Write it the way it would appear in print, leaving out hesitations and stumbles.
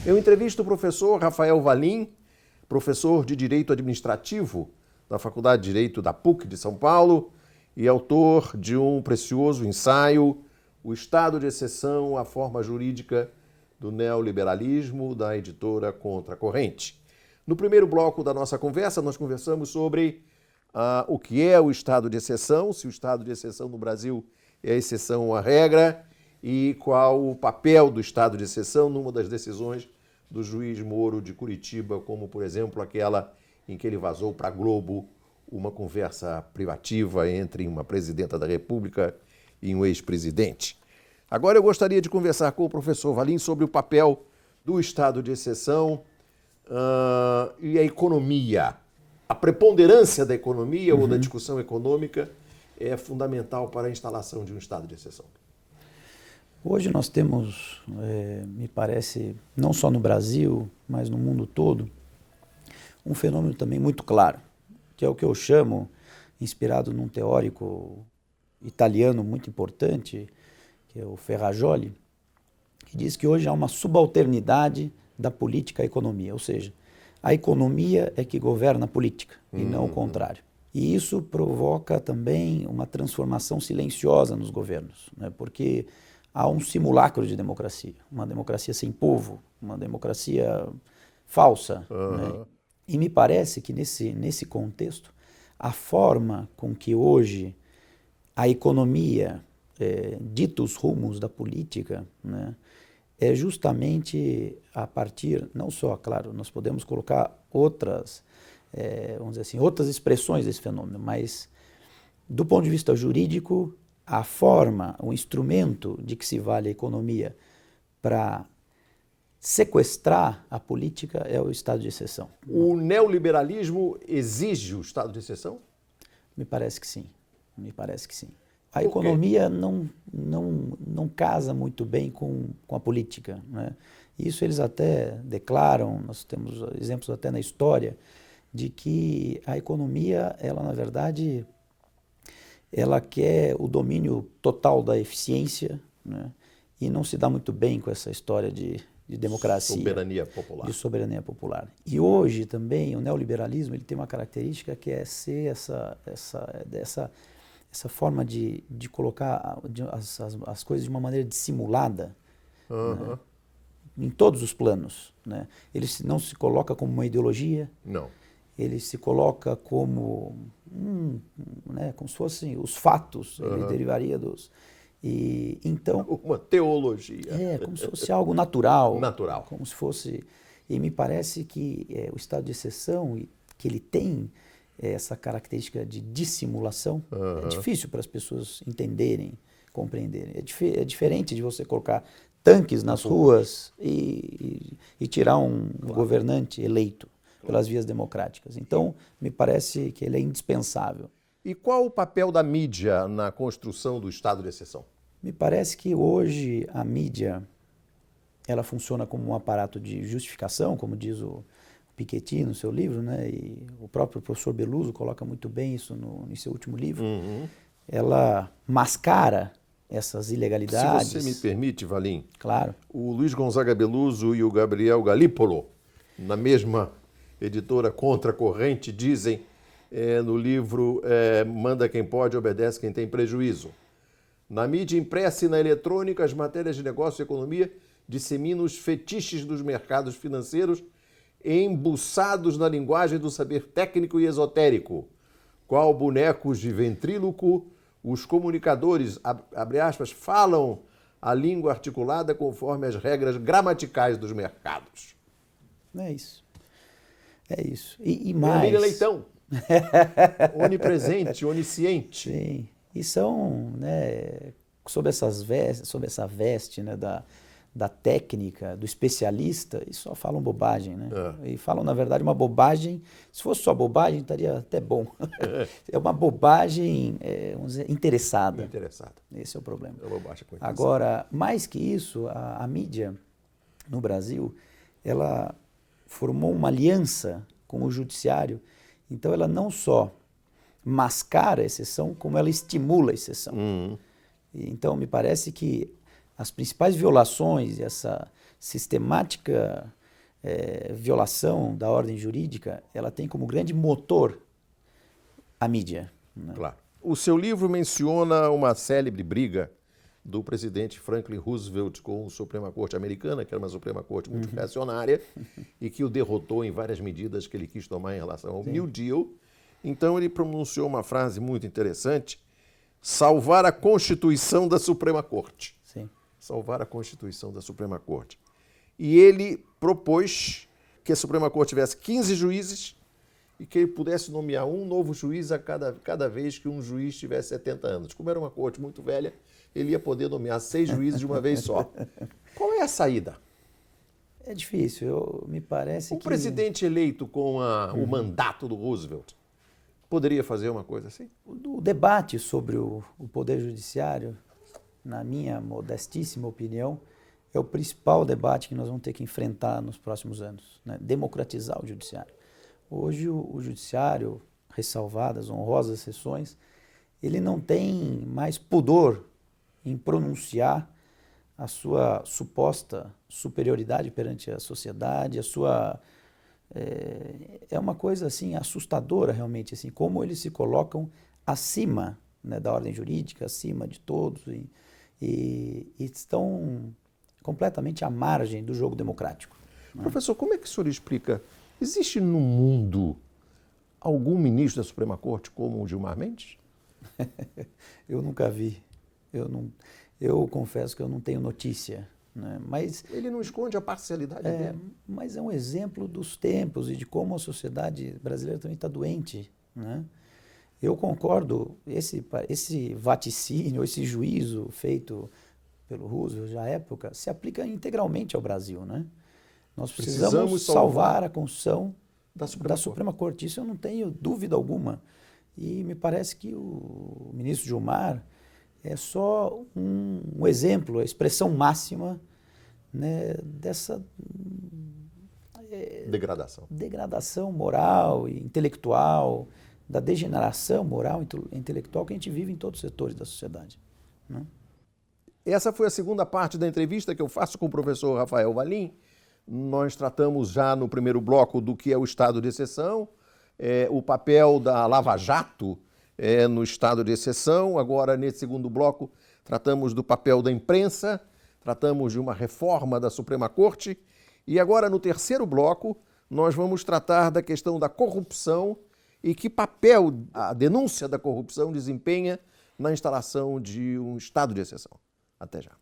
Eu entrevisto o professor Rafael Valim, professor de Direito Administrativo da Faculdade de Direito da PUC de São Paulo e autor de um precioso ensaio, O Estado de Exceção, a Forma Jurídica do Neoliberalismo, da editora Contracorrente. No primeiro bloco da nossa conversa, nós conversamos sobre o que é o estado de exceção, se o estado de exceção no Brasil é a exceção à regra e qual o papel do estado de exceção numa das decisões do juiz Moro de Curitiba, como, por exemplo, aquela em que ele vazou para a Globo uma conversa privativa entre uma presidenta da República e um ex-presidente. Agora eu gostaria de conversar com o professor Valim sobre o papel do estado de exceção e a economia. A preponderância da economia ou da discussão econômica é fundamental para a instalação de um estado de exceção. Hoje nós temos, me parece, não só no Brasil, mas no mundo todo, um fenômeno também muito claro, que é o que eu chamo, inspirado num teórico italiano muito importante, que é o Ferrajoli, que diz que hoje há uma subalternidade da política à economia, ou seja, a economia é que governa a política e não o contrário. E isso provoca também uma transformação silenciosa nos governos, né? Porque há um simulacro de democracia, uma democracia sem povo, uma democracia falsa. Né? E me parece que nesse contexto, a forma com que hoje a economia dita os rumos da política, né, é justamente a partir, não só, claro, nós podemos colocar outras, vamos dizer assim, outras expressões desse fenômeno, mas do ponto de vista jurídico, a forma, o instrumento de que se vale a economia para sequestrar a política é o estado de exceção. O neoliberalismo exige o estado de exceção? Me parece que sim, me parece que sim. A economia não casa muito bem com a política, né? Isso eles até declaram, nós temos exemplos até na história, de que a economia, ela na verdade, ela quer o domínio total da eficiência, né? E não se dá muito bem com essa história de democracia. Soberania popular. De soberania popular. E hoje também o neoliberalismo ele tem uma característica que é ser essa forma de colocar as coisas de uma maneira dissimulada, né? Em todos os planos. Né? Ele não se coloca como uma ideologia. Não. Ele se coloca como, né, como se fossem os fatos, ele derivaria dos... E, então, uma teologia. Como se fosse algo natural. Natural. Como se fosse... E me parece que o estado de exceção, que ele tem essa característica de dissimulação, é difícil para as pessoas entenderem, compreenderem. É diferente de você colocar tanques nas ruas e tirar um governante eleito pelas vias democráticas. Então, me parece que ele é indispensável. E qual o papel da mídia na construção do estado de exceção? Me parece que hoje a mídia ela funciona como um aparato de justificação, como diz o Piketty no seu livro, né? E o próprio professor Beluso coloca muito bem isso em seu último livro. Ela mascara essas ilegalidades. Se você me permite, Valim. Claro. O Luiz Gonzaga Beluso e o Gabriel Galípolo, na mesma editora Contracorrente, dizem no livro Manda quem pode, obedece quem tem prejuízo. Na mídia impressa e na eletrônica, as matérias de negócio e economia disseminam os fetiches dos mercados financeiros embuçados na linguagem do saber técnico e esotérico. Qual bonecos de ventríloco, os comunicadores, abre aspas, falam a língua articulada conforme as regras gramaticais dos mercados. É isso. É isso. E mais... Miriam Leitão. Onipresente, onisciente. Sim. E são, né, sob essa veste, né, da técnica, do especialista, e só falam bobagem, né? E falam, na verdade, uma bobagem. Se fosse só bobagem, estaria até bom. É uma bobagem, vamos dizer, interessada. Interessada. Esse é o problema. É uma bobagem com intenção. Agora, mais que isso, a mídia no Brasil, ela formou uma aliança com o judiciário. Então, ela não só mascara a exceção, como ela estimula a exceção. Então, me parece que as principais violações e essa sistemática violação da ordem jurídica, ela tem como grande motor a mídia. Né? Claro. O seu livro menciona uma célebre briga do presidente Franklin Roosevelt com a Suprema Corte americana, que era uma Suprema Corte muito reacionária, e que o derrotou em várias medidas que ele quis tomar em relação ao New Deal. Então ele pronunciou uma frase muito interessante: salvar a Constituição da Suprema Corte. Sim. Salvar a Constituição da Suprema Corte. E ele propôs que a Suprema Corte tivesse 15 juízes e que ele pudesse nomear um novo juiz a cada vez que um juiz tivesse 70 anos. Como era uma corte muito velha, ele ia poder nomear 6 juízes de uma vez só. Qual é a saída? É difícil, me parece que... O presidente eleito com o mandato do Roosevelt poderia fazer uma coisa assim? O debate sobre o Poder Judiciário, na minha modestíssima opinião, é o principal debate que nós vamos ter que enfrentar nos próximos anos, né? Democratizar o Judiciário. Hoje o Judiciário, ressalvadas honrosas exceções, ele não tem mais pudor em pronunciar a sua suposta superioridade perante a sociedade, a sua... É uma coisa assim assustadora realmente, assim, como eles se colocam acima, né, da ordem jurídica, acima de todos e estão completamente à margem do jogo democrático. Professor, como é que o senhor explica? Existe no mundo algum ministro da Suprema Corte como o Gilmar Mendes? Eu nunca vi. Eu confesso que eu não tenho notícia. Né? Mas ele não esconde a parcialidade dele. Mas é um exemplo dos tempos e de como a sociedade brasileira também está doente. Né? Eu concordo, esse vaticínio, esse juízo feito pelo Roosevelt na época, se aplica integralmente ao Brasil. Né? Nós precisamos salvar a Constituição da Suprema Corte. Isso eu não tenho dúvida alguma. E me parece que o ministro Gilmar é só um exemplo, a expressão máxima, né, dessa degradação moral e intelectual, da degeneração moral e intelectual que a gente vive em todos os setores da sociedade. Né? Essa foi a segunda parte da entrevista que eu faço com o professor Rafael Valim. Nós tratamos já no primeiro bloco do que é o estado de exceção, o papel da Lava Jato no estado de exceção. Agora, nesse segundo bloco, tratamos do papel da imprensa, tratamos de uma reforma da Suprema Corte. E agora, no terceiro bloco, nós vamos tratar da questão da corrupção e que papel a denúncia da corrupção desempenha na instalação de um estado de exceção. Até já.